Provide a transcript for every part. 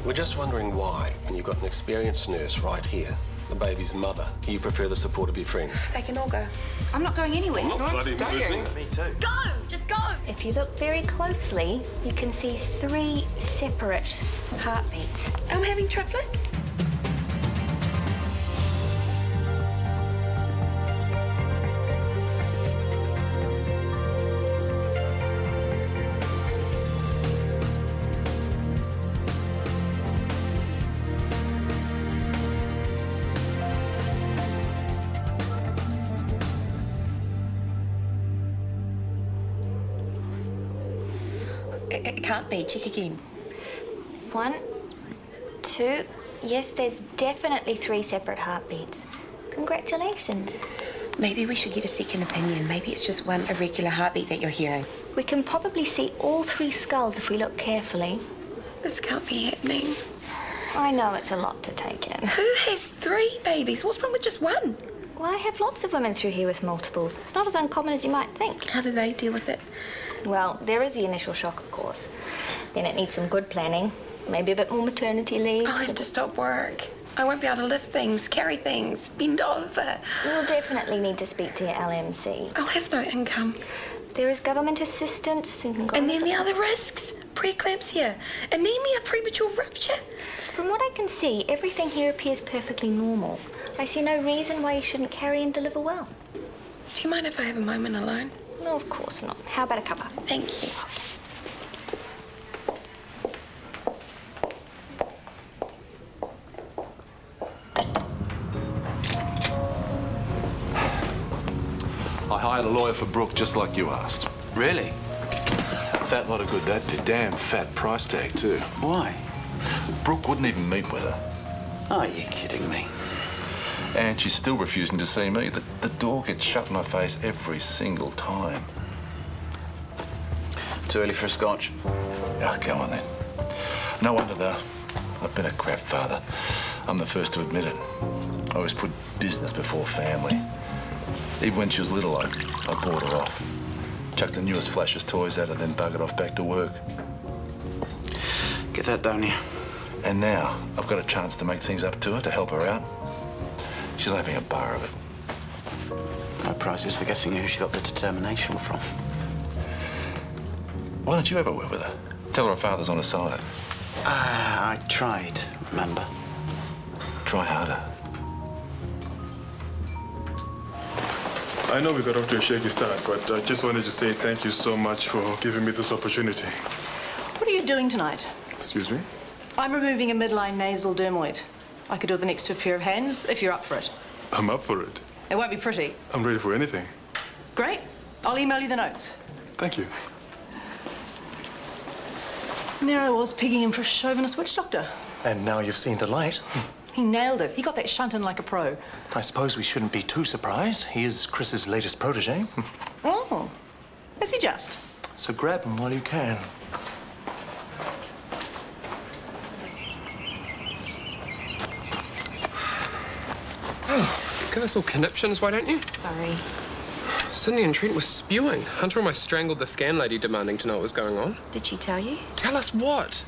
We're just wondering why, when you've got an experienced nurse right here, the baby's mother, you prefer the support of your friends. They can all go. I'm not going anywhere. I'm staying. Me too. Go! Just go! If you look very closely, you can see 3 separate heartbeats. I'm having triplets? It can't be. Check again. 1, 2. Yes, there's definitely 3 separate heartbeats. Congratulations. Maybe we should get a second opinion. Maybe it's just one irregular heartbeat that you're hearing. We can probably see all 3 skulls if we look carefully. This can't be happening. I know it's a lot to take in. Who has 3 babies? What's wrong with just one? Well, I have lots of women through here with multiples. It's not as uncommon as you might think. How do they deal with it? Well, there is the initial shock, of course. Then it needs some good planning. Maybe a bit more maternity leave. I'll have to stop work. I won't be able to lift things, carry things, bend over. You'll definitely need to speak to your LMC. I'll have no income. There is government assistance. And then the other risks. Preeclampsia, anemia, premature rupture. From what I can see, everything here appears perfectly normal. I see no reason why you shouldn't carry and deliver well. Do you mind if I have a moment alone? No, of course not. How about a cuppa? Thank you. I hired a lawyer for Brooke just like you asked. Really? Fat lot of good that did. Damn fat price tag, too. Why? Brooke wouldn't even meet with her. Are you kidding me? And she's still refusing to see me. The door gets shut in my face every single time. Too early for a scotch? Yeah, go on then. No wonder, though. I've been a crap father. I'm the first to admit it. I always put business before family. Even when she was little, I bought her off. Chucked the newest flashest toys at her, then buggered off back to work. Get that down here. And now, I've got a chance to make things up to her, to help her out. She's not having a bar of it. No prizes for guessing who she got the determination from. Why don't you ever work with her? Tell her father's on her side. I tried, remember? Try harder. I know we got off to a shaky start, but I just wanted to say thank you so much for giving me this opportunity. What are you doing tonight? Excuse me? I'm removing a midline nasal dermoid. I could do the next to a pair of hands if you're up for it. I'm up for it. It won't be pretty. I'm ready for anything. Great. I'll email you the notes. Thank you. And there I was, pigging him for a chauvinist witch doctor. And now you've seen the light. He nailed it. He got that shunt in like a pro. I suppose we shouldn't be too surprised. He is Chris's latest protege. Oh, is he just? So grab him while you can. Give us all conniptions, why don't you? Sorry. Sydney and Trent were spewing. Hunter almost strangled the scan lady demanding to know what was going on. Did she tell you? Tell us what?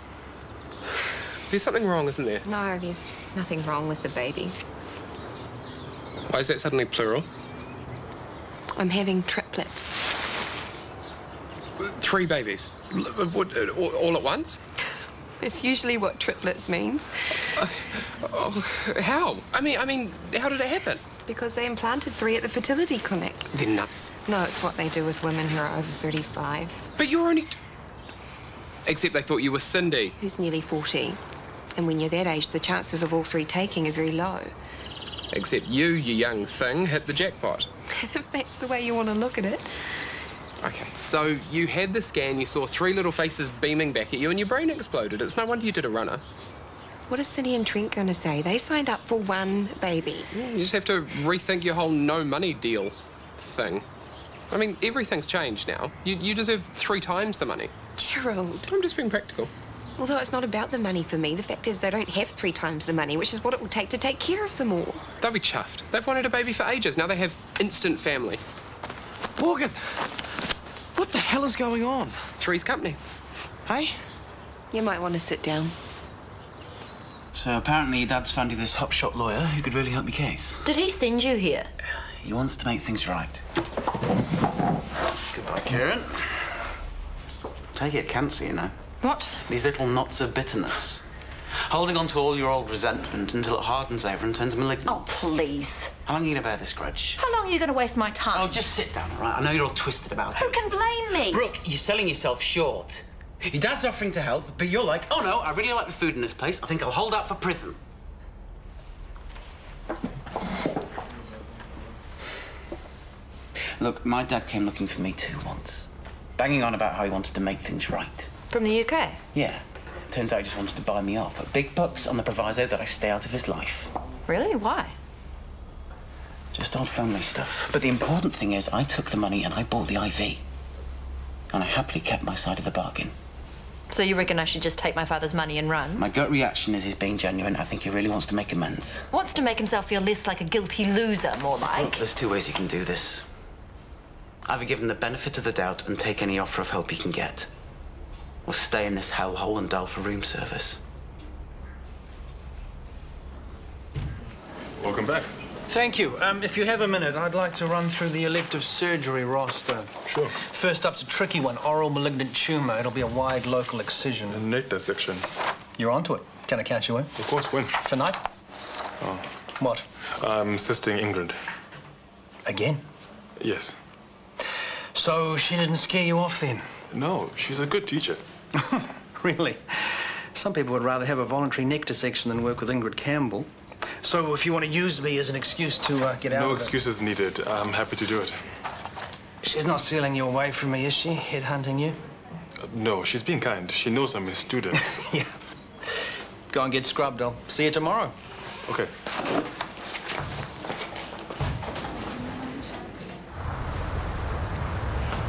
There's something wrong, isn't there? No, there's nothing wrong with the babies. Why is that suddenly plural? I'm having triplets. 3 babies? All at once? It's usually what triplets means. How? I mean, how did it happen? Because they implanted 3 at the fertility clinic. They're nuts. No, it's what they do with women who are over 35. But you're only... Except they thought you were Cindy. Who's nearly 40. And when you're that age, the chances of all 3 taking are very low. Except you young thing, hit the jackpot. If that's the way you want to look at it. Okay, so you had the scan, you saw 3 little faces beaming back at you, and your brain exploded. It's no wonder you did a runner. What is Cindy and Trent going to say? They signed up for 1 baby. You just have to rethink your whole no money deal thing. I mean, everything's changed now. You deserve 3 times the money. Gerald. I'm just being practical. Although it's not about the money for me, the fact is they don't have 3 times the money, which is what it will take to take care of them all. They'll be chuffed. They've wanted a baby for ages. Now they have instant family. Morgan, what the hell is going on? 3's company. Hey? You might want to sit down. So apparently your dad's found you this hotshot lawyer who could really help your case. Did he send you here? He wants to make things right. Goodbye, Kieran. Take it cancer, you know. What? These little knots of bitterness. Holding on to all your old resentment until it hardens over and turns malignant. Oh, please. How long are you going to bear this grudge? How long are you going to waste my time? Oh, just sit down, all right? I know you're all twisted about Who it. can blame me? Brooke, you're selling yourself short. Your dad's offering to help, but you're like, oh no, I really like the food in this place. I think I'll hold out for prison. Look, my dad came looking for me too once. Banging on about how he wanted to make things right. From the UK? Yeah. Turns out he just wanted to buy me off at big bucks on the proviso that I stay out of his life. Really? Why? Just odd family stuff. But the important thing is I took the money and I bought the IV. And I happily kept my side of the bargain. So you reckon I should just take my father's money and run? My gut reaction is he's being genuine. I think he really wants to make amends. Wants to make himself feel less like a guilty loser, more like. Look, there's two ways you can do this. Either give him the benefit of the doubt and take any offer of help he can get, or stay in this hellhole and dial for room service. Welcome back. Thank you. If you have a minute, I'd like to run through the elective surgery roster. Sure. First up's a tricky one, oral malignant tumour. It'll be a wide local excision. A neck dissection. You're onto it. Can I catch you in? Of course, when? Tonight? Oh. What? I'm assisting Ingrid. Again? Yes. So she didn't scare you off then? No, she's a good teacher. Really? Some people would rather have a voluntary neck dissection than work with Ingrid Campbell. So if you want to use me as an excuse to get out of it... No excuses needed. I'm happy to do it. She's not stealing you away from me, is she? Headhunting you? No, she's being kind. She knows I'm a student. Yeah. Go and get scrubbed. I'll see you tomorrow. Okay.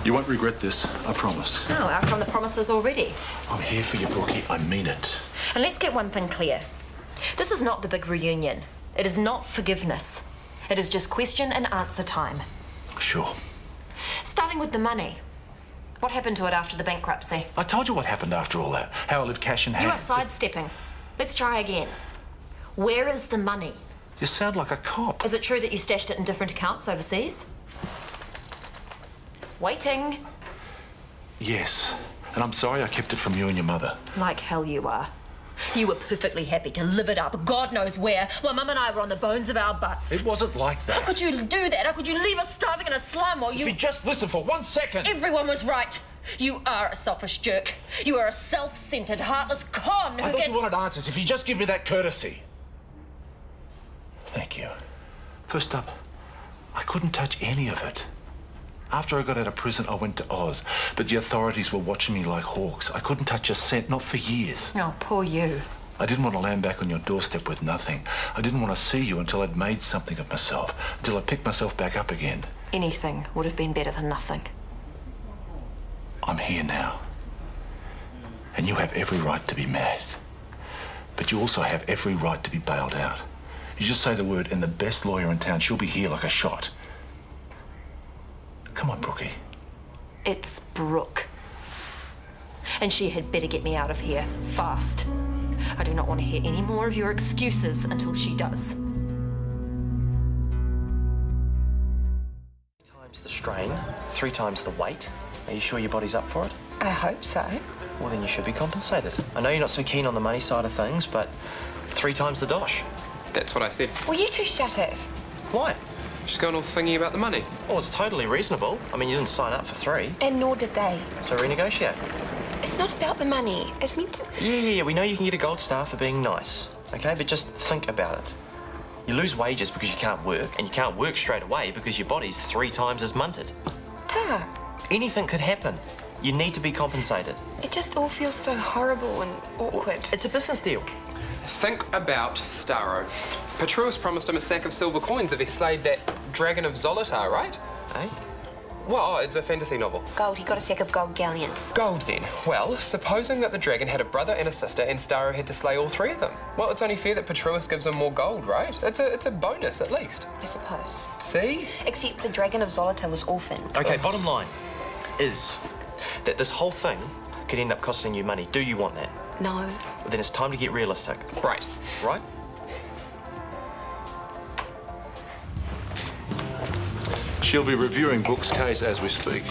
You won't regret this, I promise. Oh, out from the promises already. I'm here for you, Brookie. I mean it. And let's get one thing clear. This is not the big reunion. It is not forgiveness. It is just question and answer time. Sure. Starting with the money. What happened to it after the bankruptcy? I told you what happened after all that. How I lived cash in hand. You are sidestepping. Let's try again. Where is the money? You sound like a cop. Is it true that you stashed it in different accounts overseas? Waiting. Yes. And I'm sorry I kept it from you and your mother. Like hell you are. You were perfectly happy to live it up, God knows where, while Mum and I were on the bones of our butts. It wasn't like that. How could you do that? How could you leave us starving in a slum while you... If you just listen for 1 second. Everyone was right. You are a selfish jerk. You are a self-centered, heartless con who I thought gets... you wanted answers. If you just give me that courtesy. Thank you. First up, I couldn't touch any of it. After I got out of prison, I went to Oz, but the authorities were watching me like hawks. I couldn't touch a cent, not for years. Oh, poor you. I didn't want to land back on your doorstep with nothing. I didn't want to see you until I'd made something of myself, until I picked myself back up again. Anything would have been better than nothing. I'm here now. And you have every right to be mad. But you also have every right to be bailed out. You just say the word, and the best lawyer in town, she'll be here like a shot. Come on, Brookie. It's Brooke. And she had better get me out of here, fast. I do not want to hear any more of your excuses until she does. 3 times the strain, 3 times the weight. Are you sure your body's up for it? I hope so. Well, then you should be compensated. I know you're not so keen on the money side of things, but 3 times the dosh. That's what I said. Well, you two shut it. Why? She's going all thingy about the money. Oh, it's totally reasonable. I mean, you didn't sign up for 3. And nor did they. So renegotiate. It's not about the money. It's meant to... Yeah, we know you can get a gold star for being nice, okay? But just think about it. You lose wages because you can't work, and you can't work straight away because your body's 3 times as munted. Ta. Anything could happen. You need to be compensated. It just all feels so horrible and awkward. It's a business deal. Think about Starro. Petruus promised him a sack of silver coins if he slayed that dragon of Zolitar, right? Eh? Well, it's a fantasy novel. Gold, he got a sack of gold galleons. Gold, then. Well, supposing that the dragon had a brother and a sister and Starro had to slay all 3 of them. Well, it's only fair that Petruus gives him more gold, right? It's a bonus, at least. I suppose. See? Except the dragon of Zolitar was orphaned. Okay, bottom line is that this whole thing could end up costing you money. Do you want that? No. Well, then it's time to get realistic. Right. Right? She'll be reviewing Brooke's case as we speak.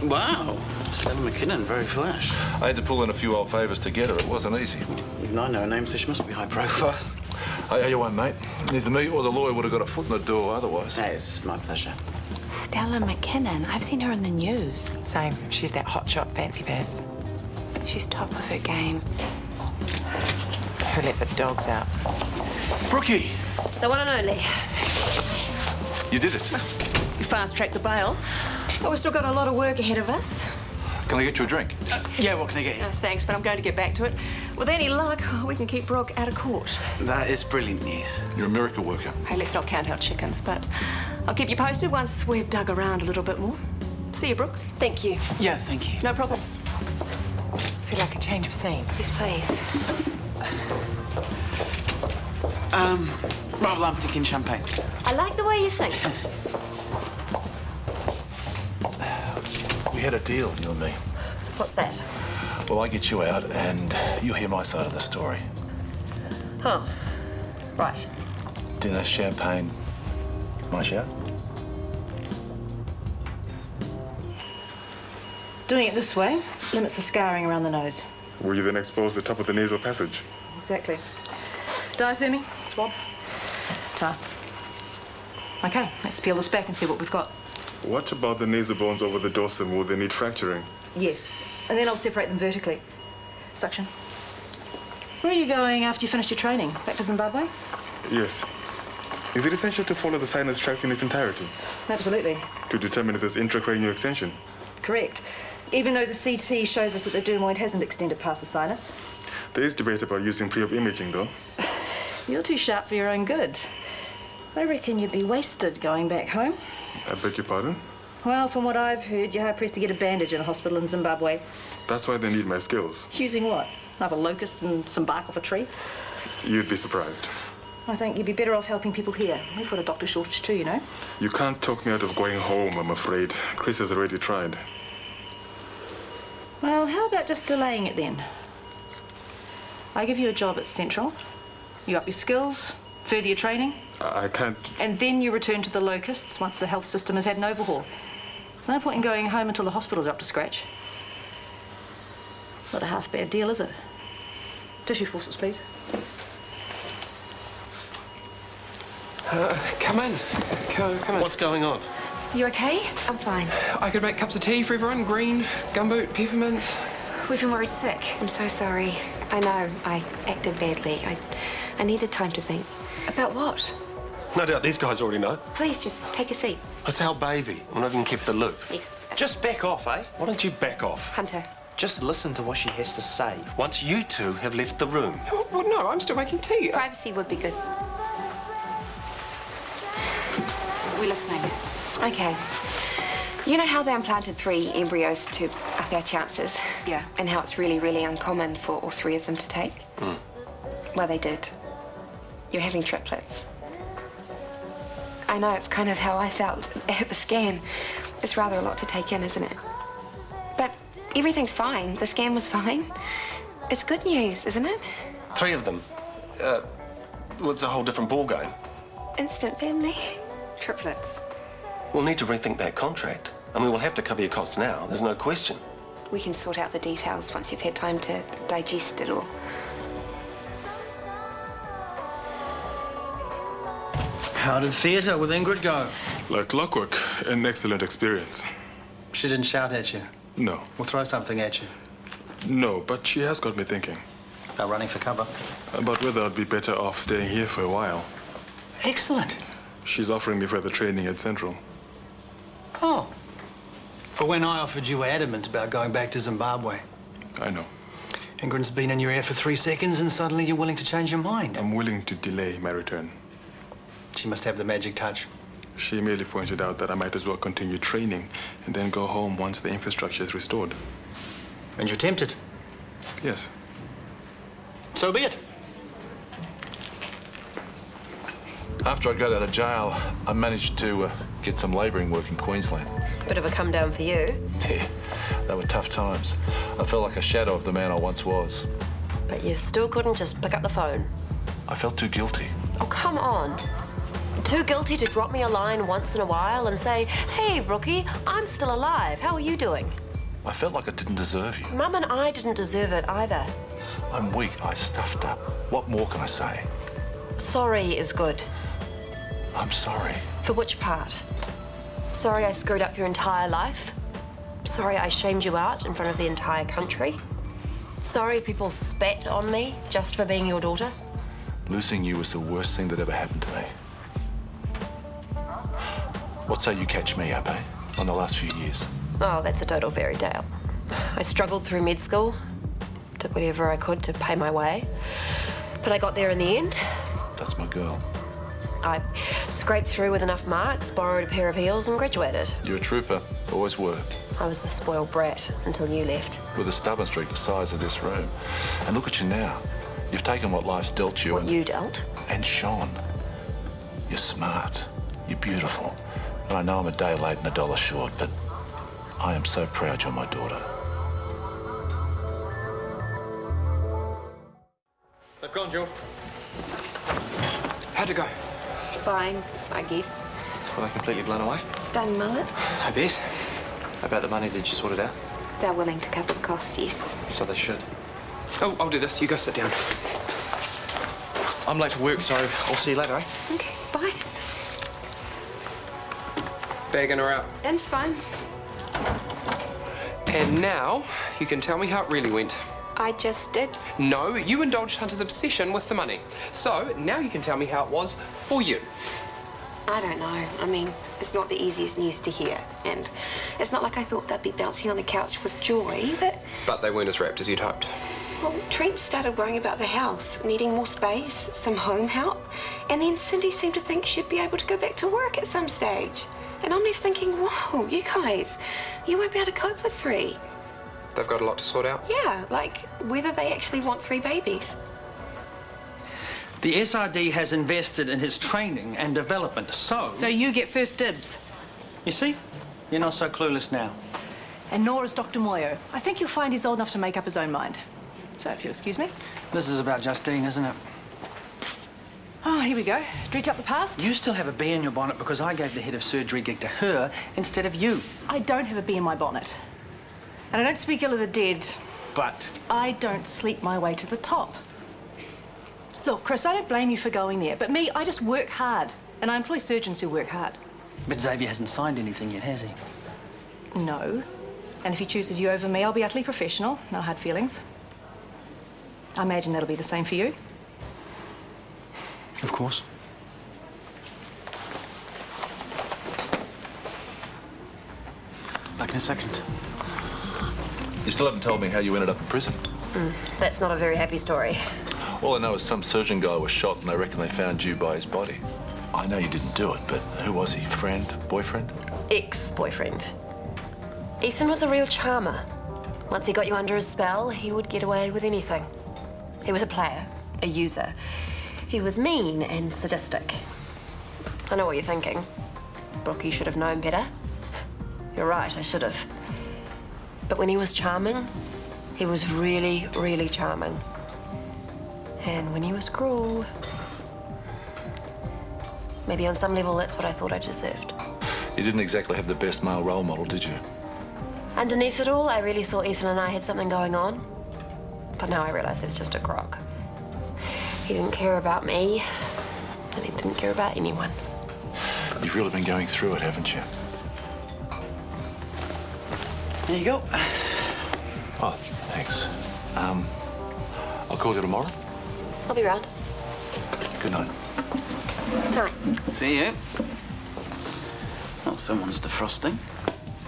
Wow. Stella McKinnon, very flash. I had to pull in a few old favours to get her. It wasn't easy. Even I know her name, so she must be high profile. Hey, you won't, mate. Neither me or the lawyer would have got a foot in the door otherwise. Hey, it's my pleasure. Stella McKinnon. I've seen her in the news. Same. She's that hotshot fancy pants. She's top of her game. Who let the dogs out? Brookie! The one and only. You did it. We fast-tracked the bail, but we've still got a lot of work ahead of us. Can I get you a drink? Yeah, what can I get you? Thanks, but I'm going to get back to it. With any luck, we can keep Brooke out of court. That is brilliant news. You're a miracle worker. Hey, let's not count our chickens, but I'll keep you posted once we've dug around a little bit more. See you, Brooke. Thank you. Yeah, thank you. No problem. Feel like a change of scene. Yes, please. Well, I'm thinking champagne. I like the way you think. We had a deal, you and me. What's that? Well, I get you out and you hear my side of the story. Oh, right. Dinner, champagne, my shout. Doing it this way limits the scarring around the nose. Will you then expose the top of the nasal passage? Exactly. Diathermy, swab, tar. Okay, let's peel this back and see what we've got. What about the nasal bones over the dorsum? Will they need fracturing? Yes, and then I'll separate them vertically. Suction. Where are you going after you finish your training? Back to Zimbabwe? Yes. Is it essential to follow the sinus tract in its entirety? Absolutely. To determine if there's intracranial extension? Correct. Even though the CT shows us that the dermoid hasn't extended past the sinus. There is debate about using pre-op imaging, though. You're too sharp for your own good. I reckon you'd be wasted going back home. I beg your pardon? Well, from what I've heard, you're hard-pressed to get a bandage in a hospital in Zimbabwe. That's why they need my skills. Using what? Another locust and some bark off a tree? You'd be surprised. I think you'd be better off helping people here. We've got a doctor shortage too, you know. You can't talk me out of going home, I'm afraid. Chris has already tried. Well, how about just delaying it then? I give you a job at Central. You up your skills, further your training. I can't... And then you return to the locusts once the health system has had an overhaul. There's no point in going home until the hospital's up to scratch. Not a half-bad deal, is it? Tissue forceps, please. Come in. Come in. What's going on? You okay? I'm fine. I could make cups of tea for everyone. Green, gumboot, peppermint. We've been worried sick. I'm so sorry. I know. I acted badly. I needed time to think. About what? No doubt these guys already know. Please, just take a seat. It's our baby. We're not even kept the loop. Yes. Just back off, eh? Why don't you back off? Hunter. Just listen to what she has to say. Once you two have left the room. Well, no, I'm still making tea. Privacy would be good. We're listening. Okay. You know how they implanted 3 embryos to up our chances? Yeah. And how it's really, really uncommon for all 3 of them to take? Well, they did. You're having triplets. I know, it's kind of how I felt at the scan. It's rather a lot to take in, isn't it? But everything's fine. The scan was fine. It's good news, isn't it? 3 of them. Well, it's a whole different ballgame. Instant family. Triplets. We'll need to rethink that contract. I mean, we'll have to cover your costs now. There's no question. We can sort out the details once you've had time to digest it all. How did theatre with Ingrid go? Like clockwork. An excellent experience. She didn't shout at you? No. Or throw something at you? No, but she has got me thinking. About running for cover? About whether I'd be better off staying here for a while. Excellent. She's offering me further training at Central. Oh. But when I offered you were adamant about going back to Zimbabwe. I know. Ingrid's been in your ear for 3 seconds and suddenly you're willing to change your mind. I'm willing to delay my return. She must have the magic touch. She merely pointed out that I might as well continue training and then go home once the infrastructure is restored. And you're tempted? Yes. So be it. After I got out of jail, I managed to get some labouring work in Queensland. Bit of a come down for you. Yeah, they were tough times. I felt like a shadow of the man I once was. But you still couldn't just pick up the phone. I felt too guilty. Oh, come on. Too guilty to drop me a line once in a while and say, hey, Brookie, I'm still alive. How are you doing? I felt like I didn't deserve you. Mum and I didn't deserve it either. I'm weak. I stuffed up. What more can I say? Sorry is good. I'm sorry. For which part? Sorry I screwed up your entire life? Sorry I shamed you out in front of the entire country? Sorry people spat on me just for being your daughter? Losing you was the worst thing that ever happened to me. What say you catch me up, eh? On the last few years. Oh, that's a total fairy tale. I struggled through med school, did whatever I could to pay my way, but I got there in the end. That's my girl. I scraped through with enough marks, borrowed a pair of heels and graduated. You're a trooper. Always were. I was a spoiled brat until you left. With a stubborn streak the size of this room. And look at you now. You've taken what life's dealt you. What you dealt? And shone. You're smart. You're beautiful. And I know I'm a day late and a dollar short, but I am so proud you're my daughter. They've gone, Jill. How'd it go? Fine, I guess. Were they completely blown away? Stunning mullets. I bet. How about the money? Did you sort it out? They're willing to cover the costs, yes. So they should. Oh, I'll do this. You go sit down. I'm late for work, so I'll see you later, eh? Okay, bye. Bag in or out? That's fine. And now you can tell me how it really went. I just did. No, you indulged Hunter's obsession with the money. So now you can tell me how it was for you. I don't know. I mean, it's not the easiest news to hear. And it's not like I thought they'd be bouncing on the couch with joy, but... But they weren't as wrapped as you'd hoped. Well, Trent started worrying about the house, needing more space, some home help. And then Cindy seemed to think she'd be able to go back to work at some stage. And I'm left thinking, whoa, you guys, you won't be able to cope with 3. They've got a lot to sort out? Yeah, like whether they actually want 3 babies. The SRD has invested in his training and development, so... So you get first dibs. You see? You're not so clueless now. And nor is Dr. Moyo. I think you'll find he's old enough to make up his own mind. So, if you'll excuse me. This is about Justine, isn't it? Oh, here we go. Dredge up the past. You still have a bee in your bonnet because I gave the head of surgery gig to her instead of you. I don't have a bee in my bonnet. And I don't speak ill of the dead. But? I don't sleep my way to the top. Look, Chris, I don't blame you for going there, but me, I just work hard. And I employ surgeons who work hard. But Xavier hasn't signed anything yet, has he? No. And if he chooses you over me, I'll be utterly professional. No hard feelings. I imagine that'll be the same for you. Of course. Back in a second. You still haven't told me how you ended up in prison. That's not a very happy story. All I know is some surgeon guy was shot and they reckon they found you by his body. I know you didn't do it, but who was he? Friend? Boyfriend? Ex-boyfriend. Ethan was a real charmer. Once he got you under his spell, he would get away with anything. He was a player, a user. He was mean and sadistic. I know what you're thinking. Brookie should have known better. You're right, I should have. But when he was charming, he was really, really charming. And when he was cruel, maybe on some level that's what I thought I deserved. You didn't exactly have the best male role model, did you? Underneath it all, I really thought Ethan and I had something going on. But now I realise that's just a crock. He didn't care about me, and he didn't care about anyone. You've really been going through it, haven't you? There you go. Oh, thanks. I'll call you tomorrow. I'll be round. Good night. Night. See you. Well, someone's defrosting.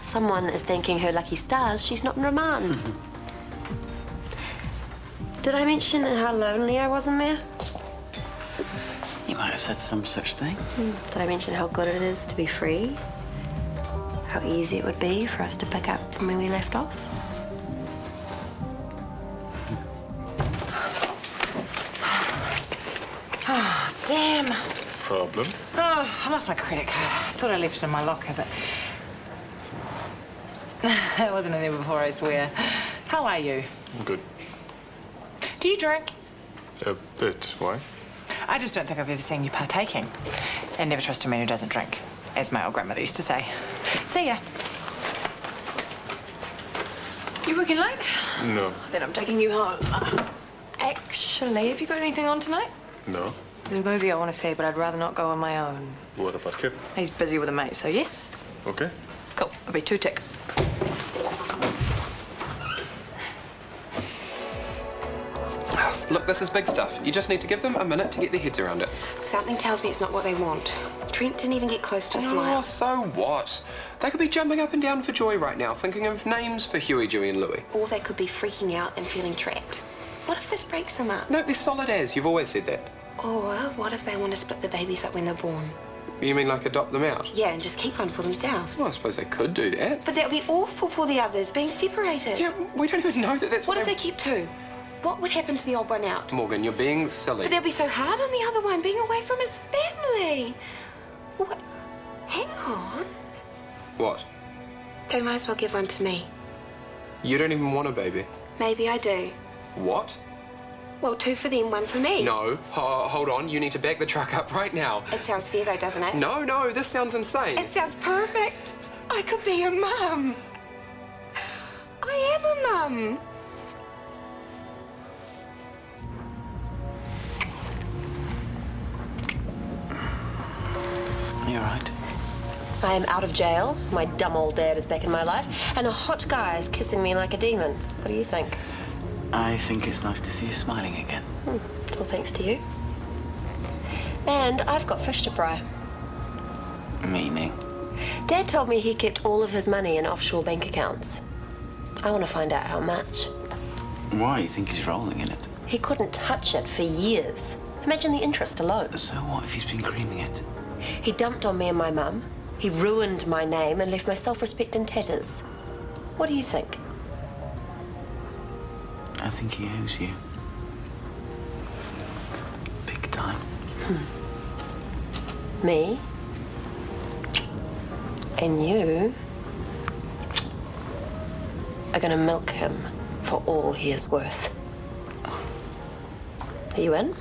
Someone is thanking her lucky stars she's not in remand. Did I mention how lonely I was in there? You might have said some such thing. Did I mention how good it is to be free? How easy it would be for us to pick up from where we left off? Oh, damn. Problem? Oh, I lost my credit card. I thought I left it in my locker, but... it wasn't in there before, I swear. How are you? I'm good. Do you drink? A bit. Why? I just don't think I've ever seen you partaking. And never trust a man who doesn't drink, as my old grandmother used to say. See ya. You working late? No. Then I'm taking you home. Actually, have you got anything on tonight? No. There's a movie I want to see, but I'd rather not go on my own. What about Kip? He's busy with a mate, so yes. Okay. Cool. I'll be 2 ticks. Look, this is big stuff. You just need to give them a minute to get their heads around it. Something tells me it's not what they want. Trent didn't even get close to a smile. Oh, so what? They could be jumping up and down for joy right now, thinking of names for Huey, Dewey and Louie. Or they could be freaking out and feeling trapped. What if this breaks them up? No, they're solid as. You've always said that. Or what if they want to split the babies up when they're born? You mean like adopt them out? Yeah, and just keep one for themselves. Well, I suppose they could do that. But that would be awful for the others, being separated. Yeah, we don't even know that that's what if they keep 2? What would happen to the odd one out? Morgan, you're being silly. But they'll be so hard on the other one, being away from his family. What? Hang on. What? They might as well give one to me. You don't even want a baby. Maybe I do. What? Well, 2 for them, 1 for me. No. Hold on. You need to back the truck up right now. It sounds fair, though, doesn't it? No. This sounds insane. It sounds perfect. I could be a mum. I am a mum. You all right? I am out of jail, my dumb old dad is back in my life, and a hot guy is kissing me like a demon. What do you think? I think it's nice to see you smiling again. Well, thanks to you. And I've got fish to fry. Meaning? Dad told me he kept all of his money in offshore bank accounts. I want to find out how much. Why? You think he's rolling in it? He couldn't touch it for years. Imagine the interest alone. So what if he's been creaming it? He dumped on me and my mum. He ruined my name and left my self-respect in tatters. What do you think? I think he owes you. Big time. Me? And you are gonna milk him for all he is worth. Are you in?